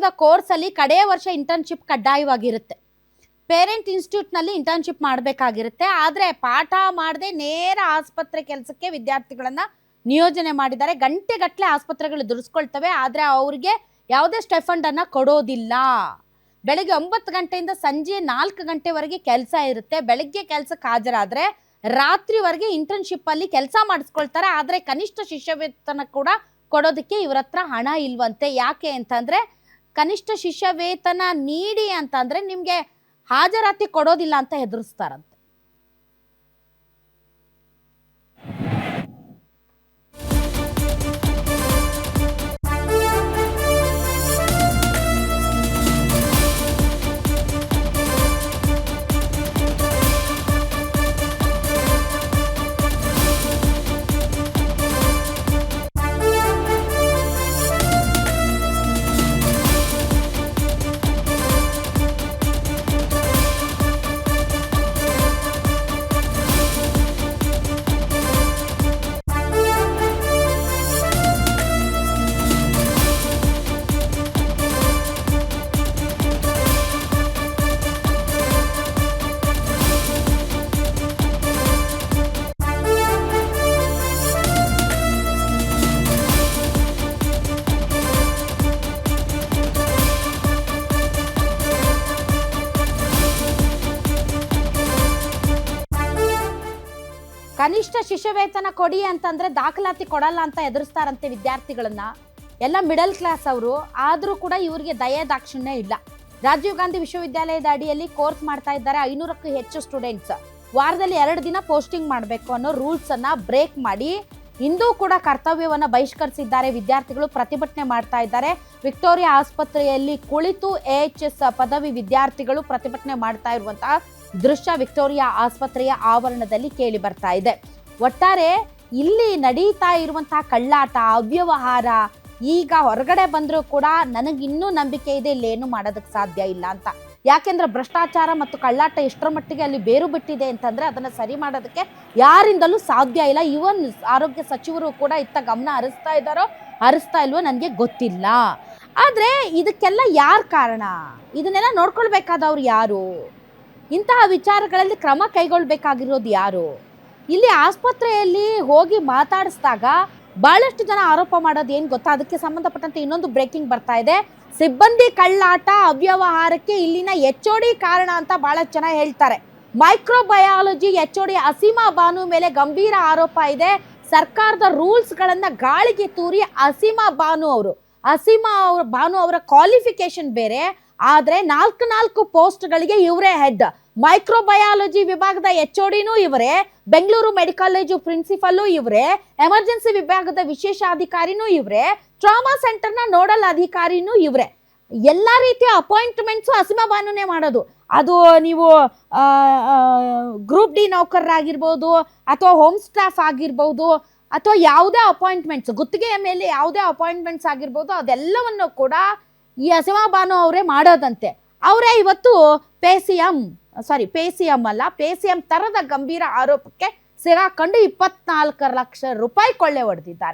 ವರ್ಷದ ಕೋರ್ಸಲ್ಲಿ ಕಡೆಯ ವರ್ಷ ಇಂಟರ್ನ್ಶಿಪ್ ಕಡ್ಡಾಯವಾಗಿರುತ್ತೆ. ಪೇರೆಂಟ್ ಇನ್ಸ್ಟಿಟ್ಯೂಟ್ನಲ್ಲಿ ಇಂಟರ್ನ್ಶಿಪ್ ಮಾಡಬೇಕಾಗಿರುತ್ತೆ. ಆದರೆ ಪಾಠ ಮಾಡದೆ ನೇರ ಆಸ್ಪತ್ರೆ ಕೆಲಸಕ್ಕೆ ವಿದ್ಯಾರ್ಥಿಗಳನ್ನು ನಿಯೋಜನೆ ಮಾಡಿದ್ದಾರೆ. ಗಂಟೆಗಟ್ಟಲೆ ಆಸ್ಪತ್ರೆಗಳು ದುಡಿಸ್ಕೊಳ್ತವೆ, ಆದರೆ ಅವ್ರಿಗೆ ಯಾವುದೇ ಸ್ಟೈಫಂಡನ್ನು ಕೊಡೋದಿಲ್ಲ. ಬೆಳಗ್ಗೆ 9 ಗಂಟೆಯಿಂದ ಸಂಜೆ 4 ಗಂಟೆವರೆಗೆ ಕೆಲಸ ಇರುತ್ತೆ. ಬೆಳಗ್ಗೆ ಕೆಲಸಕ್ಕೆ ಹಾಜರಾದರೆ ರಾತ್ರಿವರೆಗೆ ಇಂಟರ್ನ್ಶಿಪ್ಪಲ್ಲಿ ಕೆಲಸ ಮಾಡಿಸ್ಕೊಳ್ತಾರೆ. ಆದರೆ ಕನಿಷ್ಠ ಶಿಷ್ಯವೇತನ ಕೂಡ ಕೊಡೋದಕ್ಕೆ ಇವ್ರ ಹತ್ರ ಹಣ ಇಲ್ವಂತೆ. ಯಾಕೆ ಅಂತಂದರೆ ಕನಿಷ್ಠ ಶಿಷ್ಯ ವೇತನ ನೀಡಿ ಅಂತಂದರೆ ನಿಮಗೆ ಹಾಜರಾತಿ ಕೊಡೋದಿಲ್ಲ ಅಂತ ಹೆದರಿಸ್ತಾರಂತೆ. ಕನಿಷ್ಠ ಶಿಷ್ಯ ವೇತನ ಕೊಡಿ ಅಂತಂದ್ರೆ ದಾಖಲಾತಿ ಕೊಡಲ್ಲ ಅಂತ ಎದುರಿಸ್ತಾರಂತೆ ವಿದ್ಯಾರ್ಥಿಗಳನ್ನ. ಎಲ್ಲ ಮಿಡಲ್ ಕ್ಲಾಸ್ ಅವರು, ಆದರೂ ಕೂಡ ಇವರಿಗೆ ದಯೆ ದಾಕ್ಷಿಣ್ಯ ಇಲ್ಲ. ರಾಜೀವ್ ಗಾಂಧಿ ವಿಶ್ವವಿದ್ಯಾಲಯದ ಅಡಿಯಲ್ಲಿ ಕೋರ್ಸ್ ಮಾಡ್ತಾ ಇದ್ದಾರೆ 500ಕ್ಕೂ ಹೆಚ್ಚು ಸ್ಟೂಡೆಂಟ್ಸ್. ವಾರದಲ್ಲಿ 2 ದಿನ ಪೋಸ್ಟಿಂಗ್ ಮಾಡಬೇಕು ಅನ್ನೋ ರೂಲ್ಸ್ ಅನ್ನ ಬ್ರೇಕ್ ಮಾಡಿ ಇಂದೂ ಕೂಡ ಕರ್ತವ್ಯವನ್ನ ಬಹಿಷ್ಕರಿಸಿದ್ದಾರೆ. ವಿದ್ಯಾರ್ಥಿಗಳು ಪ್ರತಿಭಟನೆ ಮಾಡ್ತಾ ಇದ್ದಾರೆ. ವಿಕ್ಟೋರಿಯಾ ಆಸ್ಪತ್ರೆಯಲ್ಲಿ ಕುಳಿತು AHS ಪದವಿ ವಿದ್ಯಾರ್ಥಿಗಳು ಪ್ರತಿಭಟನೆ ಮಾಡ್ತಾ ಇರುವಂತಹ ದೃಶ್ಯ ವಿಕ್ಟೋರಿಯಾ ಆಸ್ಪತ್ರೆಯ ಆವರಣದಲ್ಲಿ ಕೇಳಿ ಬರ್ತಾ ಇದೆ. ಒಟ್ಟಾರೆ ಇಲ್ಲಿ ನಡೀತಾ ಇರುವಂತಹ ಕಳ್ಳಾಟ, ಅವ್ಯವಹಾರ ಈಗ ಹೊರಗಡೆ ಬಂದರೂ ಕೂಡ ನನಗಿನ್ನೂ ನಂಬಿಕೆ ಇದೆ ಇಲ್ಲೇನು ಮಾಡೋದಕ್ಕೆ ಸಾಧ್ಯ ಇಲ್ಲ ಅಂತ. ಯಾಕೆಂದ್ರೆ ಭ್ರಷ್ಟಾಚಾರ ಮತ್ತು ಕಳ್ಳಾಟ ಎಷ್ಟರ ಮಟ್ಟಿಗೆ ಅಲ್ಲಿ ಬೇರು ಬಿಟ್ಟಿದೆ ಅಂತಂದ್ರೆ ಅದನ್ನ ಸರಿ ಮಾಡೋದಕ್ಕೆ ಯಾರಿಂದಲೂ ಸಾಧ್ಯ ಇಲ್ಲ. ಇವನ್ ಆರೋಗ್ಯ ಸಚಿವರು ಕೂಡ ಇತ್ತ ಗಮನ ಹರಿಸ್ತಾ ಇಲ್ವೋ ನನಗೆ ಗೊತ್ತಿಲ್ಲ. ಆದ್ರೆ ಇದಕ್ಕೆಲ್ಲ ಯಾರು ಕಾರಣ? ಇದನ್ನೆಲ್ಲ ನೋಡ್ಕೊಳ್ಬೇಕಾದವ್ರು ಯಾರು? ಇಂತಹ ವಿಚಾರಗಳಲ್ಲಿ ಕ್ರಮ ಕೈಗೊಳ್ಳಬೇಕಾಗಿರೋದು ಯಾರು? ಇಲ್ಲಿ ಆಸ್ಪತ್ರೆಯಲ್ಲಿ ಹೋಗಿ ಮಾತಾಡಿಸಿದಾಗ ಬಹಳಷ್ಟು ಜನ ಆರೋಪ ಮಾಡೋದು ಏನು ಗೊತ್ತಾ? ಅದಕ್ಕೆ ಸಂಬಂಧಪಟ್ಟಂತೆ ಇನ್ನೊಂದು ಬ್ರೇಕಿಂಗ್ ಬರ್ತಾ ಇದೆ. ಸಿಬ್ಬಂದಿ ಕಳ್ಳಾಟ ಅವ್ಯವಹಾರಕ್ಕೆ ಇಲ್ಲಿನ HOD ಕಾರಣ ಅಂತ ಬಹಳಷ್ಟು ಜನ ಹೇಳ್ತಾರೆ. ಮೈಕ್ರೋಬಯಾಲಜಿ HOD ಅಸೀಮಾ ಬಾನು ಮೇಲೆ ಗಂಭೀರ ಆರೋಪ ಇದೆ. ಸರ್ಕಾರದ ರೂಲ್ಸ್ಗಳನ್ನು ಗಾಳಿಗೆ ತೂರಿ ಅಸೀಮಾ ಬಾನು ಅವರ ಕ್ವಾಲಿಫಿಕೇಶನ್ ಬೇರೆ, ಆದರೆ 4 ಪೋಸ್ಟ್ಗಳಿಗೆ ಇವರೇ ಹೆಡ್. ಮೈಕ್ರೋಬಯಾಲಜಿ ವಿಭಾಗದ HODನೂ ಇವರೇ, ಬೆಂಗಳೂರು ಮೆಡಿಕಲ್ ಕಾಲೇಜು ಪ್ರಿನ್ಸಿಪಲ್ಲು ಇವರೇ, ಎಮರ್ಜೆನ್ಸಿ ವಿಭಾಗದ ವಿಶೇಷಾಧಿಕಾರಿನೂ ಇವರೇ, ಟ್ರಾಮಾ ಸೆಂಟರ್ನ ನೋಡಲ್ ಅಧಿಕಾರಿನೂ ಇವರೇ. ಎಲ್ಲ ರೀತಿಯ ಅಪಾಯಿಂಟ್ಮೆಂಟ್ಸು ಅಸೀಮಾ ಬಾನುನೇ ಮಾಡೋದು. ಅದು ನೀವು ಗ್ರೂಪ್ D ನೌಕರರಾಗಿರ್ಬೋದು, ಅಥವಾ ಹೋಮ್ ಸ್ಟಾಫ್ ಆಗಿರ್ಬೋದು, ಅಥವಾ ಯಾವುದೇ ಅಪಾಯಿಂಟ್ಮೆಂಟ್ಸ್, ಗುತ್ತಿಗೆಯ ಮೇಲೆ ಯಾವುದೇ ಅಪಾಯಿಂಟ್ಮೆಂಟ್ಸ್ ಆಗಿರ್ಬೋದು, ಅದೆಲ್ಲವನ್ನು ಕೂಡ ಈ ಅಸೀಮಾ ಬಾನು ಅವರೇ ಮಾಡೋದಂತೆ. ಅವರೇ ಇವತ್ತು ಪೇಸಿಎಂ ತರದ ಗಂಭೀರ ಆರೋಪಕ್ಕೆ ಸಿಗಾಕೊಂಡು 24 ಲಕ್ಷ ರೂಪಾಯಿ ಕೊಳ್ಳೆ ಹೊಡೆದಿದ್ದಾರೆ.